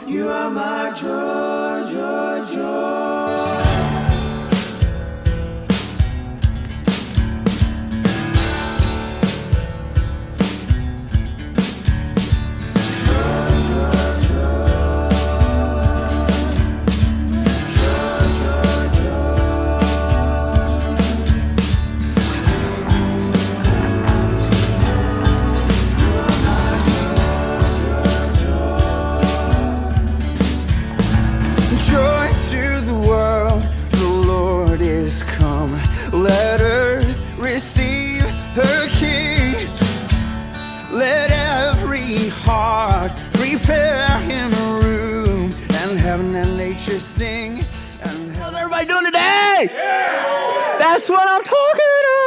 You are my joy, joy, joy. Let earth receive her King. Let every heart prepare him a room, and heaven and nature sing. How's everybody doing today? Yeah. That's what I'm talking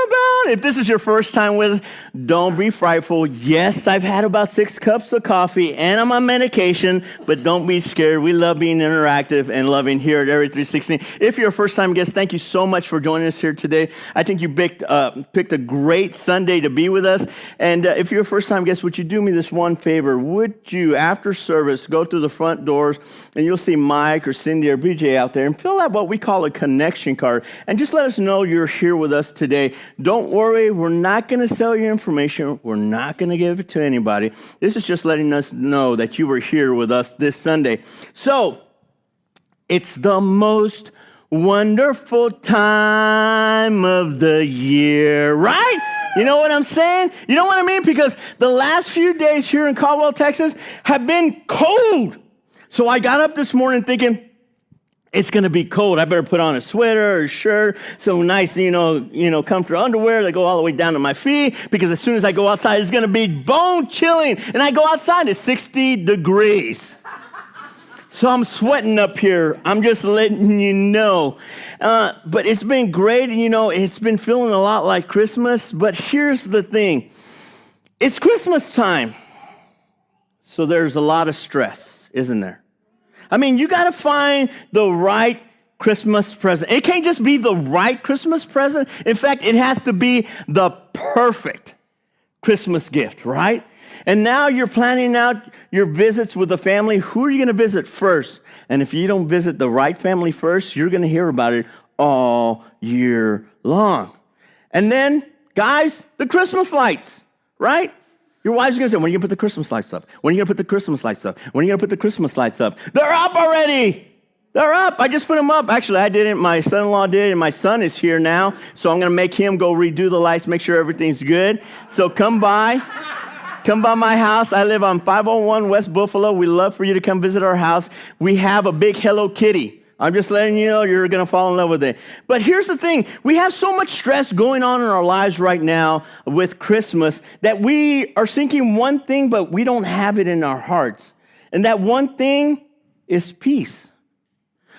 about. If this is your first time with us, don't be frightful. Yes, I've had about 6 cups of coffee and I'm on medication, but don't be scared. We love being interactive and loving here at Area 316. If you're a first-time guest, thank you so much for joining us here today. I think you picked a great Sunday to be with us. And if you're a first-time guest, would you do me this one favor? Would you, after service, go through the front doors and you'll see Mike or Cindy or BJ out there and fill out what we call a connection card. And just let us know you're here with us today. Don't worry, we're not going to sell your information. We're not going to give it to anybody. This is just letting us know that you were here with us this Sunday. So, it's the most wonderful time of the year, right? You know what I'm saying? You know what I mean? Because the last few days here in Caldwell, Texas have been cold. So I got up this morning thinking, it's going to be cold. I better put on a sweater or a shirt, some nice, comfortable underwear that go all the way down to my feet, because as soon as I go outside, it's going to be bone chilling. And I go outside, it's 60 degrees. So I'm sweating up here. I'm just letting you know. But it's been great. It's been feeling a lot like Christmas. But here's the thing. It's Christmas time. So there's a lot of stress, isn't there? I mean, you got to find the right Christmas present. It can't just be the right Christmas present. In fact, it has to be the perfect Christmas gift, right? And now you're planning out your visits with the family. Who are you going to visit first? And if you don't visit the right family first, you're going to hear about it all year long. And then, guys, the Christmas lights, right? Your wife's going to say, when are you going to put the Christmas lights up? When are you going to put the Christmas lights up? When are you going to put the Christmas lights up? They're up already. They're up. I just put them up. Actually, I didn't. My son-in-law did, and my son is here now. So I'm going to make him go redo the lights, make sure everything's good. So come by. Come by my house. I live on 501 West Buffalo. We love for you to come visit our house. We have a big Hello Kitty. I'm just letting you know you're going to fall in love with it. But here's the thing. We have so much stress going on in our lives right now with Christmas that we are seeking one thing, but we don't have it in our hearts. And that one thing is peace.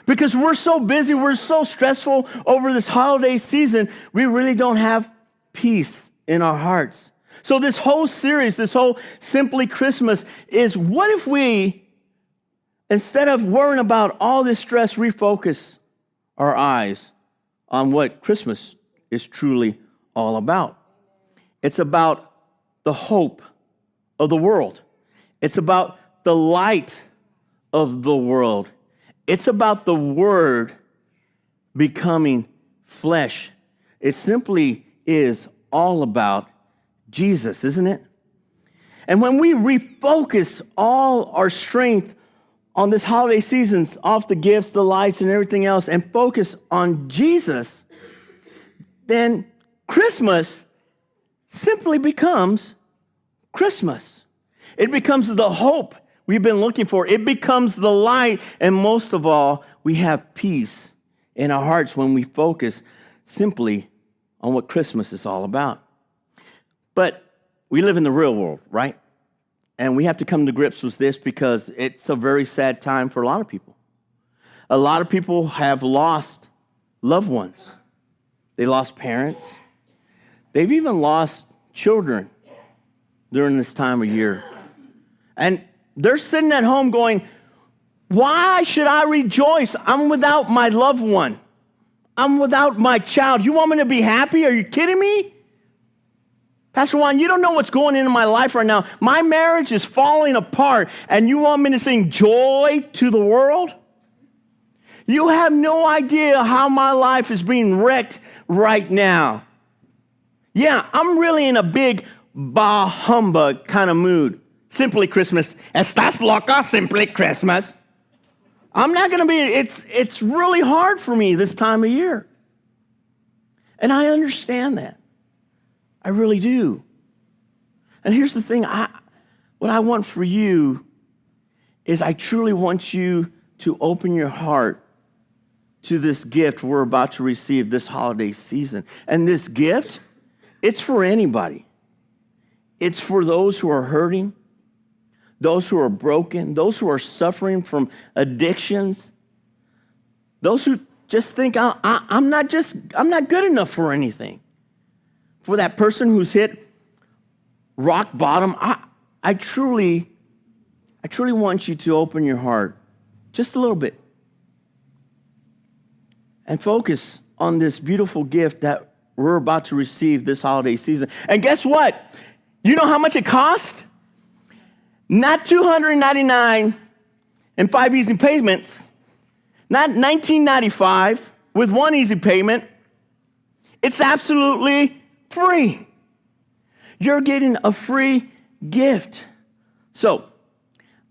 Because we're so busy, we're so stressful over this holiday season, we really don't have peace in our hearts. So this whole series, this whole Simply Christmas is, what if we, instead of worrying about all this stress, refocus our eyes on what Christmas is truly all about. It's about the hope of the world. It's about the light of the world. It's about the Word becoming flesh. It simply is all about Jesus, isn't it? And when we refocus all our strength on this holiday season, off the gifts, the lights, and everything else, and focus on Jesus, then Christmas simply becomes Christmas. It becomes the hope we've been looking for. It becomes the light, and most of all, we have peace in our hearts when we focus simply on what Christmas is all about. But we live in the real world, right? And we have to come to grips with this because it's a very sad time for a lot of people. A lot of people have lost loved ones. They lost parents. They've even lost children during this time of year. And they're sitting at home going, why should I rejoice? I'm without my loved one. I'm without my child. You want me to be happy? Are you kidding me? Pastor Juan, you don't know what's going on in my life right now. My marriage is falling apart, and you want me to sing joy to the world? You have no idea how my life is being wrecked right now. Yeah, I'm really in a big bah humbug kind of mood. Simply Christmas. Estás loca, simply Christmas. I'm not going to be, it's really hard for me this time of year. And I understand that. I really do. And here's the thing, what I want for you is I truly want you to open your heart to this gift we're about to receive this holiday season. And this gift, it's for anybody. It's for those who are hurting, those who are broken, those who are suffering from addictions, those who just think I'm not good enough for anything. For that person who's hit rock bottom, I truly want you to open your heart just a little bit and focus on this beautiful gift that we're about to receive this holiday season. And guess what? You know how much it cost? Not $299 and 5 easy payments, not $19.95 with 1 easy payment. It's absolutely free. You're getting a free gift. So,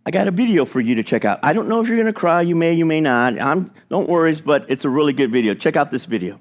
I got a video for you to check out. I don't know if you're going to cry. You may not. Don't worry, but it's a really good video. Check out this video.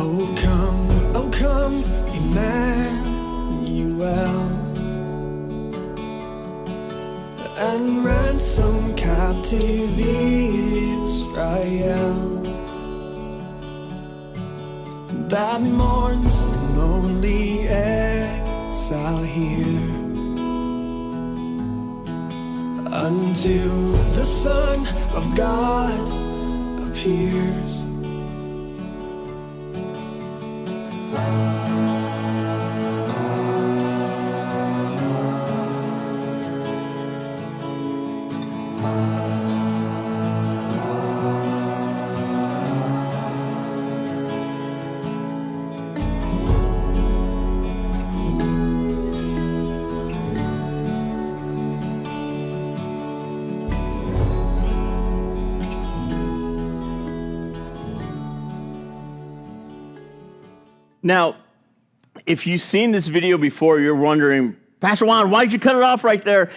Oh come, Emmanuel, and ransom captive Israel that mourns in lonely exile here, until the Son of God appears. Now, if you've seen this video before, you're wondering, Pastor Juan, why did you cut it off right there?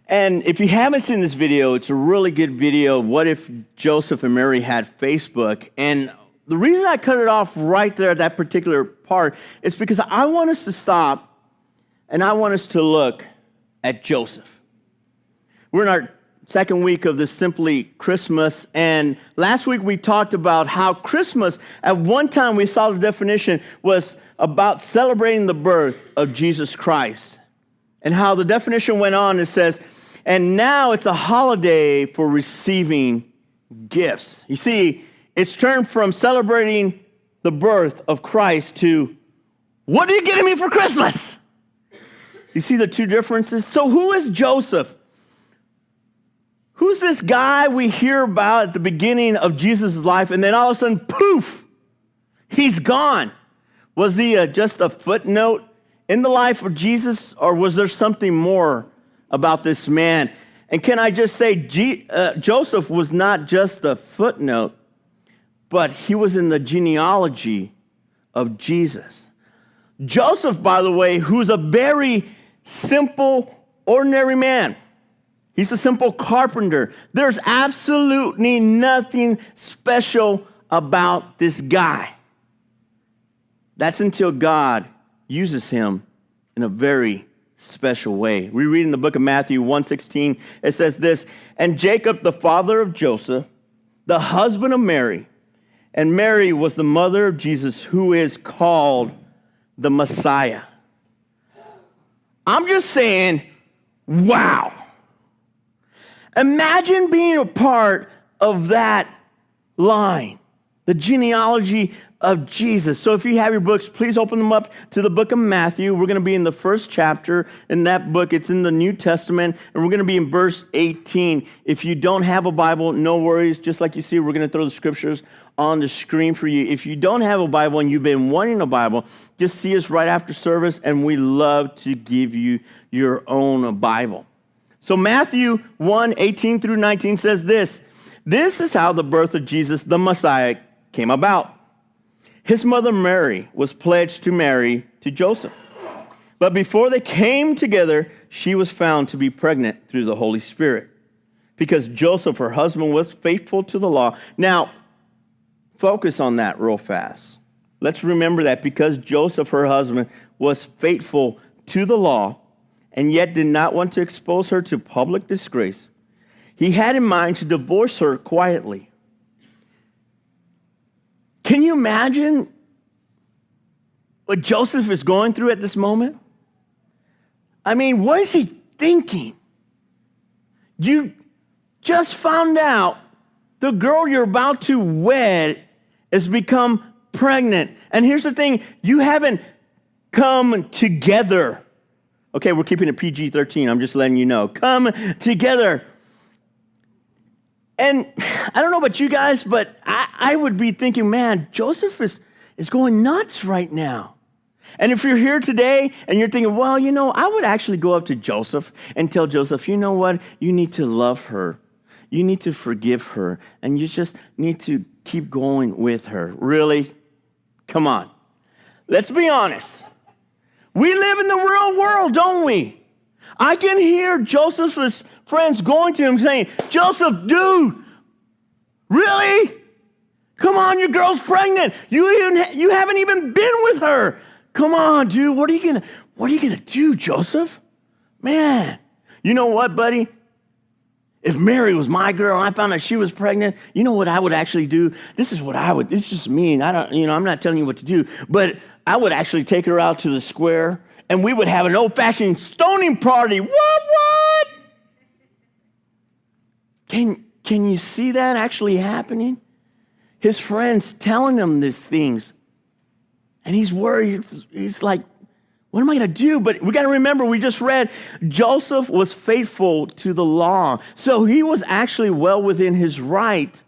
And if you haven't seen this video, it's a really good video. What if Joseph and Mary had Facebook? And the reason I cut it off right there, that particular part, is because I want us to stop and I want us to look at Joseph. We're in our second week of this Simply Christmas, and last week we talked about how Christmas, at one time we saw the definition, was about celebrating the birth of Jesus Christ. And how the definition went on, it says, and now it's a holiday for receiving gifts. You see, it's turned from celebrating the birth of Christ to, what are you getting me for Christmas? You see the two differences? So who is Joseph? Who's this guy we hear about at the beginning of Jesus' life, and then all of a sudden, poof, he's gone? Was he just a footnote in the life of Jesus, or was there something more about this man? And can I just say, Joseph was not just a footnote, but he was in the genealogy of Jesus. Joseph, by the way, who's a very simple, ordinary man. He's a simple carpenter. There's absolutely nothing special about this guy. That's until God uses him in a very special way. We read in the book of Matthew 1:16, it says this, and Jacob, the father of Joseph, the husband of Mary, and Mary was the mother of Jesus, who is called the Messiah. I'm just saying, wow. Imagine being a part of that line, the genealogy of Jesus. So if you have your books, please open them up to the book of Matthew. We're going to be in the first chapter in that book. It's in the New Testament, and we're going to be in verse 18. If you don't have a Bible, no worries. Just like you see, we're going to throw the scriptures on the screen for you. If you don't have a Bible and you've been wanting a Bible, just see us right after service, and we love to give you your own Bible. So Matthew 1:18 through 19 says this. This is how the birth of Jesus, the Messiah, came about. His mother Mary was pledged to marry to Joseph. But before they came together, she was found to be pregnant through the Holy Spirit, because Joseph, her husband, was faithful to the law. Now, focus on that real fast. Let's remember that because Joseph, her husband, was faithful to the law and yet did not want to expose her to public disgrace, he had in mind to divorce her quietly. Can you imagine what Joseph is going through at this moment? I mean, what is he thinking? You just found out the girl you're about to wed has become pregnant. And here's the thing, you haven't come together. Okay, we're keeping it PG-13. I'm just letting you know. Come together. And I don't know about you guys, but I would be thinking, man, Joseph is going nuts right now. And if you're here today and you're thinking, well, you know, I would actually go up to Joseph and tell Joseph, you know what? You need to love her. You need to forgive her. And you just need to keep going with her. Really? Come on. Let's be honest. We live in the real world, don't we? I can hear Joseph's friends going to him saying, Joseph, dude, really? Come on, your girl's pregnant. You haven't even been with her. Come on, dude. What are you gonna do, Joseph? Man, you know what, buddy? If Mary was my girl and I found out she was pregnant, you know what I would actually do? This is what I would. It's just me, and I'm not telling you what to do, but I would actually take her out to the square, and we would have an old-fashioned stoning party. What? Can you see that actually happening? His friends telling him these things, and he's worried. He's like, what am I going to do? But we got to remember, we just read, Joseph was faithful to the law. So he was actually well within his right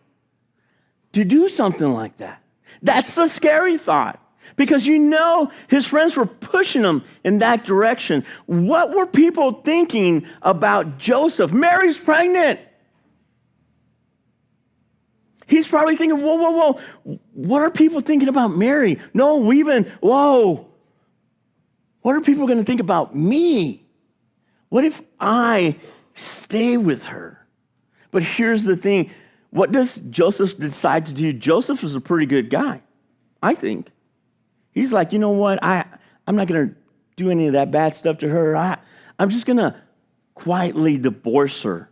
to do something like that. That's a scary thought, because you know his friends were pushing him in that direction. What were people thinking about Joseph? Mary's pregnant. He's probably thinking, whoa. What are people thinking about Mary? No, whoa. What are people going to think about me? What if I stay with her? But here's the thing. What does Joseph decide to do? Joseph was a pretty good guy, I think. He's like, you know what? I'm not going to do any of that bad stuff to her. I'm just going to quietly divorce her.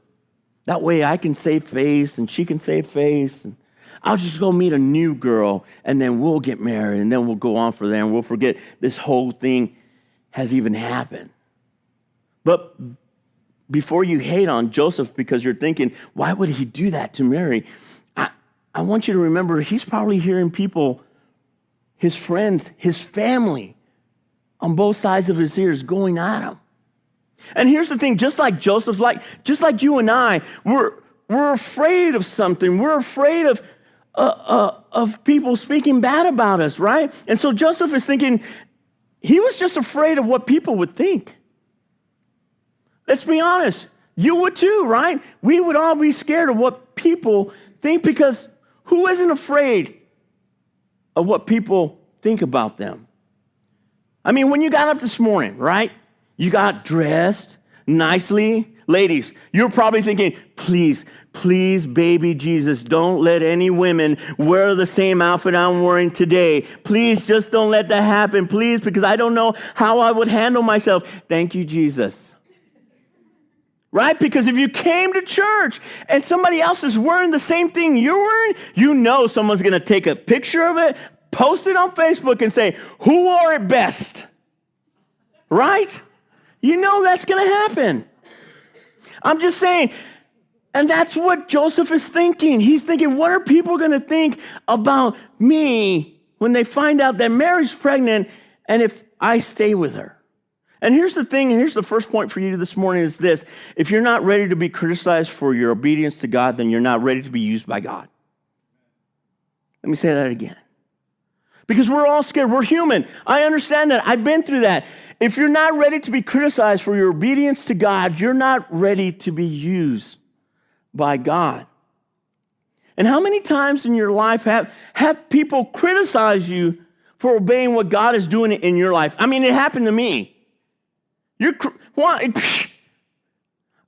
That way I can save face and she can save face. And I'll just go meet a new girl, and then we'll get married, and then we'll go on from there, and we'll forget this whole thing has even happened. But before you hate on Joseph because you're thinking, why would he do that to Mary? I want you to remember, he's probably hearing people, his friends, his family, on both sides of his ears going at him. And here's the thing, just like Joseph, just like you and I, we're afraid of something. We're afraid of people speaking bad about us, right? And so Joseph is thinking, he was just afraid of what people would think. Let's be honest. You would too, right? We would all be scared of what people think, because who isn't afraid of what people think about them? I mean, when you got up this morning, right? You got dressed nicely, ladies, you're probably thinking, please, baby Jesus, don't let any women wear the same outfit I'm wearing today. Please, just don't let that happen. Please, because I don't know how I would handle myself. Thank you, Jesus. Right? Because if you came to church and somebody else is wearing the same thing you're wearing, you know someone's going to take a picture of it, post it on Facebook and say, who wore it best? Right? You know that's going to happen. I'm just saying, and that's what Joesph is thinking. He's thinking, what are people going to think about me when they find out that Mary's pregnant and if I stay with her? And here's the thing, and here's the first point for you this morning is this. If you're not ready to be criticized for your obedience to God, then you're not ready to be used by God. Let me say that again. Because we're all scared. We're human. I understand that. I've been through that. If you're not ready to be criticized for your obedience to God, you're not ready to be used by God. And how many times in your life have people criticize you for obeying what God is doing in your life? I mean, it happened to me.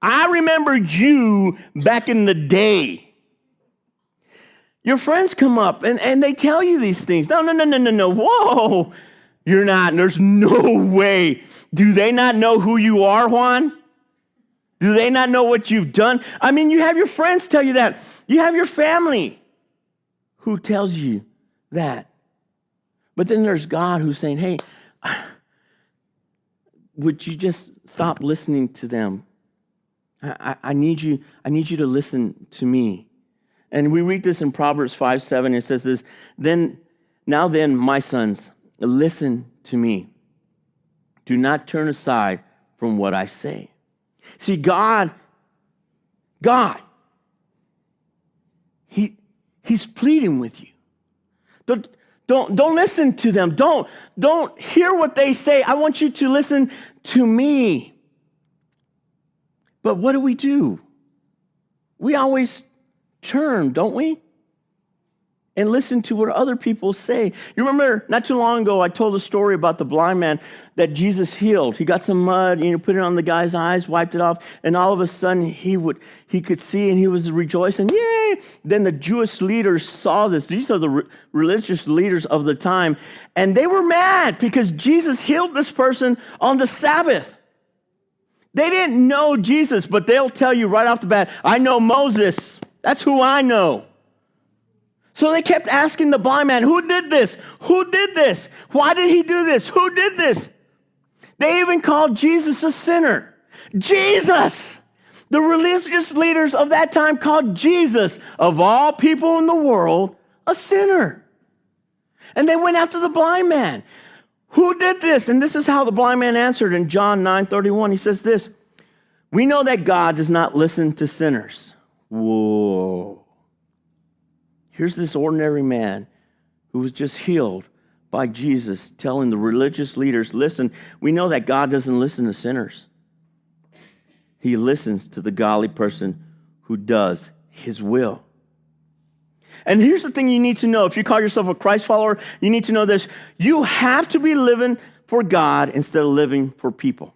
I remember you back in the day. Your friends come up and they tell you these things. No. Whoa, you're not. There's no way. Do they not know who you are, Juan? Do they not know what you've done? I mean, you have your friends tell you that. You have your family who tells you that. But then there's God who's saying, hey, would you just stop listening to them? I need you to listen to me. And we read this in Proverbs 5:7. It says this, Now then, my sons, listen to me. Do not turn aside from what I say. See, God, He's pleading with you. Don't listen to them. Don't hear what they say. I want you to listen to me. But what do? We always turn, don't we? And listen to what other people say. You remember not too long ago, I told a story about the blind man that Jesus healed. He got some mud, put it on the guy's eyes, wiped it off, and all of a sudden he could see and he was rejoicing. Yay! Then the Jewish leaders saw this. These are the religious leaders of the time, and they were mad because Jesus healed this person on the Sabbath. They didn't know Jesus, but they'll tell you right off the bat, I know Moses. That's who I know. So they kept asking the blind man, who did this? Who did this? Why did he do this? Who did this? They even called Jesus a sinner. Jesus! The religious leaders of that time called Jesus, of all people in the world, a sinner. And they went after the blind man. Who did this? And this is how the blind man answered in John 9:31. He says this, we know that God does not listen to sinners. Whoa. Here's this ordinary man who was just healed by Jesus telling the religious leaders, listen, we know that God doesn't listen to sinners. He listens to the godly person who does his will. And here's the thing you need to know. If you call yourself a Christ follower, you need to know this. You have to be living for God instead of living for people.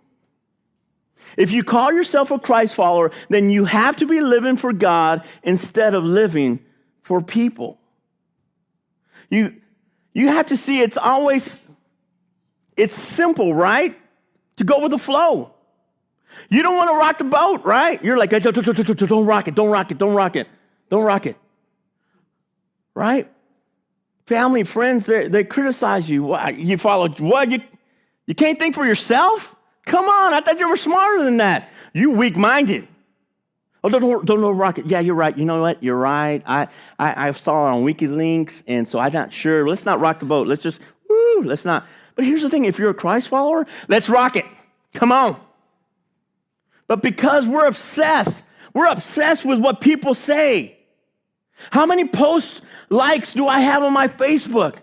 If you call yourself a Christ follower, then you have to be living for God instead of living for people. You have to see it's simple, right? To go with the flow. You don't want to rock the boat, right? You're like, don't rock it. Right? Family, friends, they criticize you. What, you follow what? You can't think for yourself? Come on, I thought you were smarter than that. You weak-minded. Oh, don't rock it. Yeah, you're right. You know what? You're right. I saw it on WikiLeaks, and so I'm not sure. Let's not rock the boat. Let's not. But here's the thing. If you're a Christ follower, let's rock it. Come on. But because we're obsessed with what people say. How many posts, likes do I have on my Facebook?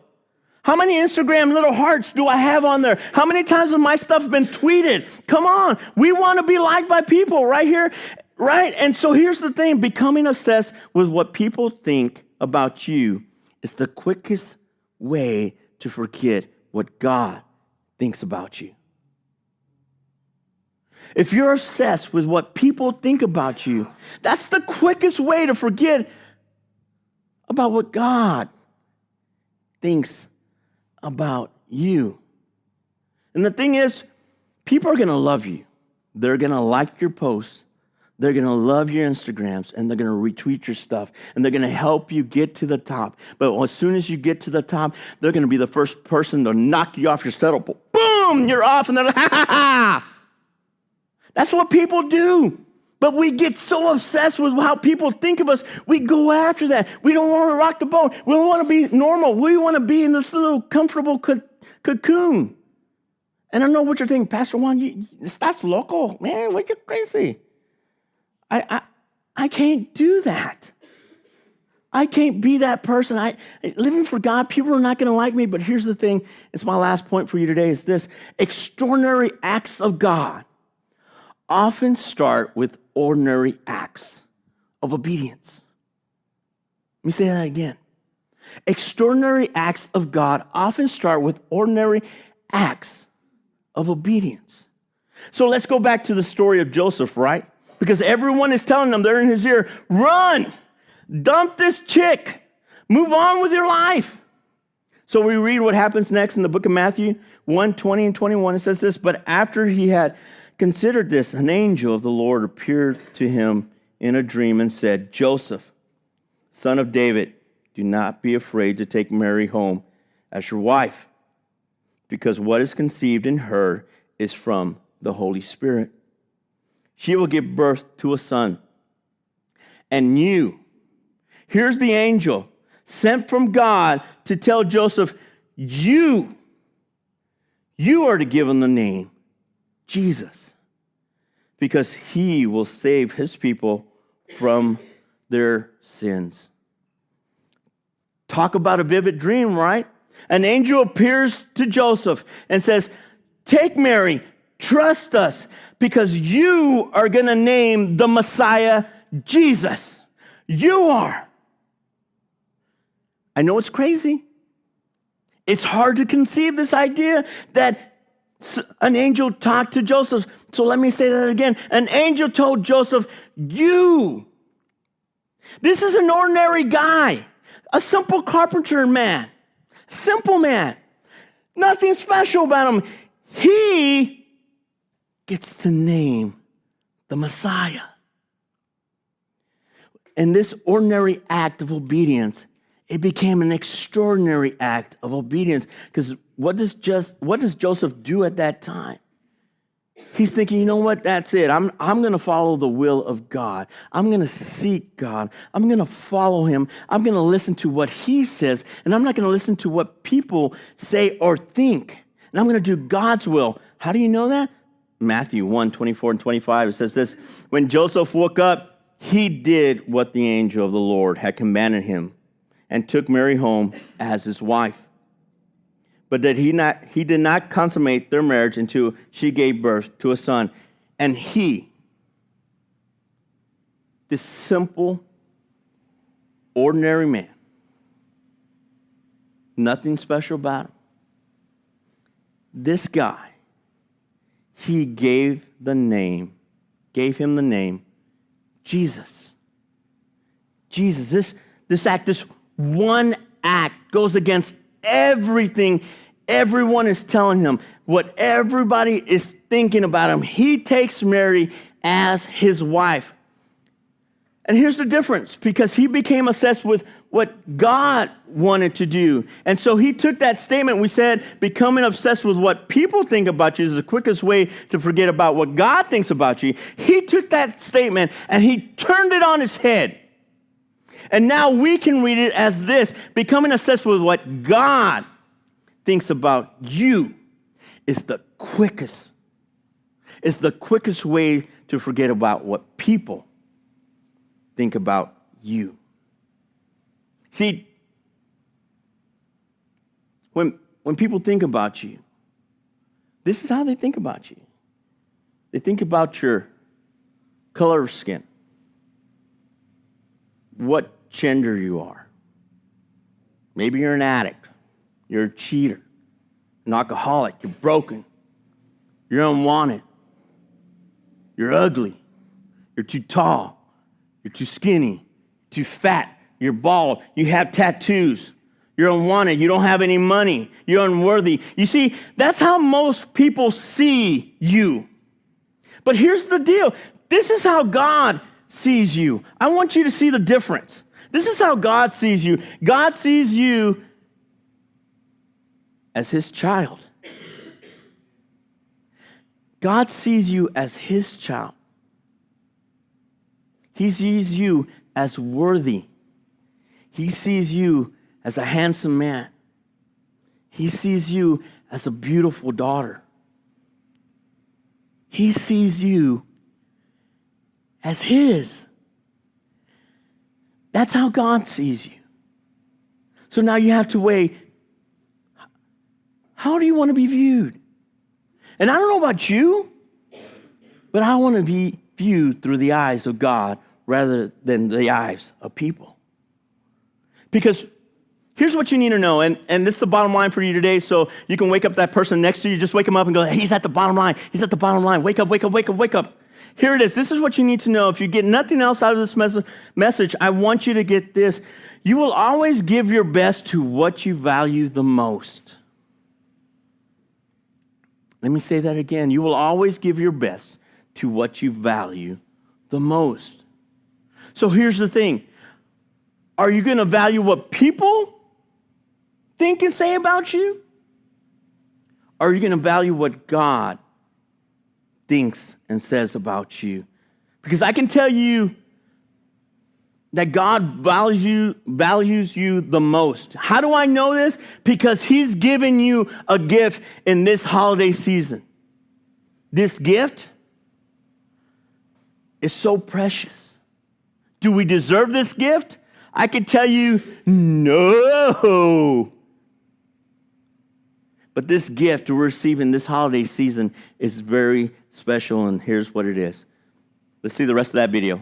How many Instagram little hearts do I have on there? How many times has my stuff been tweeted? Come on. We want to be liked by people right here. Right? And so here's the thing. Becoming obsessed with what people think about you is the quickest way to forget what God thinks about you. if you're obsessed with what people think about you, that's the quickest way to forget about what God thinks about you. And the thing is, people are going to love you. They're going to like your posts. They're going to love your Instagrams, and they're going to retweet your stuff, and they're going to help you get to the top. But as soon as you get to the top, they're going to be the first person to knock you off your settle. Boom, you're off, and they're like, ha, ha, ha. That's what people do. But we get so obsessed with how people think of us, we go after that. We don't want to rock the boat. We don't want to be normal. We want to be in this little comfortable cocoon. And I know what you're thinking, Pastor Juan, that's local. Man, what, you're crazy. I can't do that. I can't be that person. Living for God, people are not going to like me. But here's the thing. It's my last point for you today is this. Extraordinary acts of God often start with ordinary acts of obedience. Let me say that again. Extraordinary acts of God often start with ordinary acts of obedience. So let's go back to the story of Joesph, right? Because everyone is telling them, they're in his ear, run, dump this chick, move on with your life. So we read what happens next in the book of Matthew 1:20 and 21. It says this, but after he had considered this, an angel of the Lord appeared to him in a dream and said, Joseph, son of David, do not be afraid to take Mary home as your wife, because what is conceived in her is from the Holy Spirit. She will give birth to a son. And you, here's the angel sent from God to tell Joseph, you are to give him the name Jesus, because he will save his people from their sins. Talk about a vivid dream, right? An angel appears to Joseph and says, take Mary, trust us, because you are going to name the Messiah Jesus. You are. I know it's crazy. It's hard to conceive this idea that an angel talked to Joseph. So let me say that again. An angel told Joseph, you. This is an ordinary guy, a simple carpenter man, simple man, nothing special about him. He gets to name the Messiah. And this ordinary act of obedience, it became an extraordinary act of obedience. Because what does Joseph do at that time? He's thinking, you know what, that's it. I'm going to follow the will of God. I'm going to seek God. I'm going to follow him. I'm going to listen to what he says, and I'm not going to listen to what people say or think. And I'm going to do God's will. How do you know that? Matthew 1:24 and 25, it says this, when Joseph woke up, he did what the angel of the Lord had commanded him and took Mary home as his wife. But that he did not consummate their marriage until she gave birth to a son. And he, this simple, ordinary man, nothing special about him, this guy, he gave him the name Jesus. Jesus, this act, this one act goes against everything everyone is telling him, what everybody is thinking about him. He takes Mary as his wife. And here's the difference, because he became obsessed with what God wanted to do. And so he took that statement, we said, becoming obsessed with what people think about you is the quickest way to forget about what God thinks about you. He took that statement and he turned it on his head. And now we can read it as this: becoming obsessed with what God thinks about you is the quickest way to forget about what people think about you. See, when people think about you, this is how they think about you. They think about your color of skin, what gender you are. Maybe you're an addict, you're a cheater, an alcoholic, you're broken, you're unwanted. You're ugly. You're too tall. You're too skinny. Too fat. You're bald. You have tattoos. You're unwanted. You don't have any money. You're unworthy. You see, that's how most people see you. But here's the deal. This is how God sees you. I want you to see the difference. This is how God sees you. God sees you as his child. God sees you as his child. He sees you as worthy. He sees you as a handsome man. He sees you as a beautiful daughter. He sees you as his. That's how God sees you. So now you have to weigh, how do you want to be viewed? And I don't know about you, but I want to be viewed through the eyes of God rather than the eyes of people. Because here's what you need to know, and this is the bottom line for you today, so you can wake up that person next to you, just wake him up and go, hey, he's at the bottom line. He's at the bottom line. Wake up, wake up, wake up, wake up. Here it is. This is what you need to know. If you get nothing else out of this message, I want you to get this. You will always give your best to what you value the most. Let me say that again. You will always give your best to what you value the most. So here's the thing. Are you going to value what people think and say about you? Or are you going to value what God thinks and says about you? Because I can tell you that God values you the most. How do I know this? Because he's given you a gift in this holiday season. This gift is so precious. Do we deserve this gift? I can tell you, no. But this gift we're receiving this holiday season is very special, and here's what it is. Let's see the rest of that video.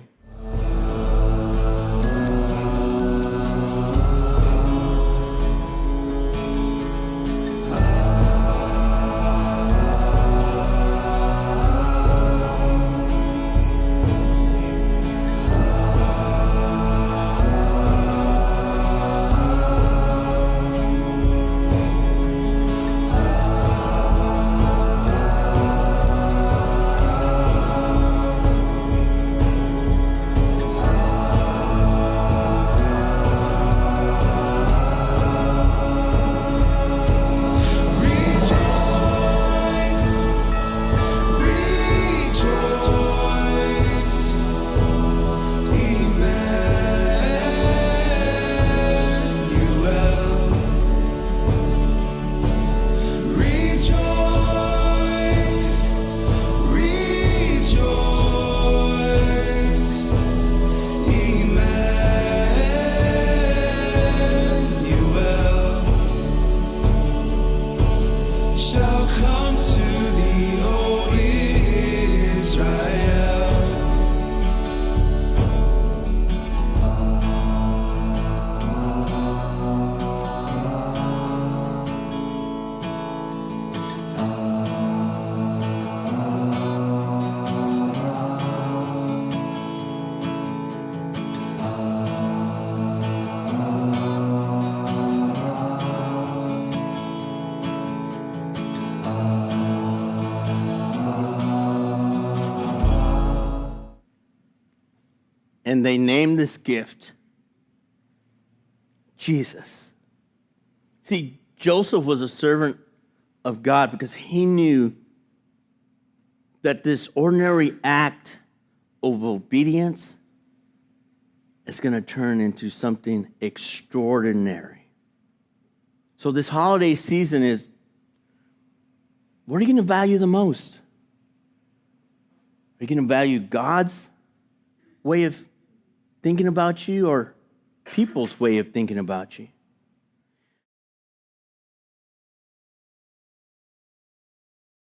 And they named this gift Jesus. See, Joseph was a servant of God because he knew that this ordinary act of obedience is going to turn into something extraordinary. So this holiday season is, what are you going to value the most? Are you going to value God's way of thinking about you or people's way of thinking about you?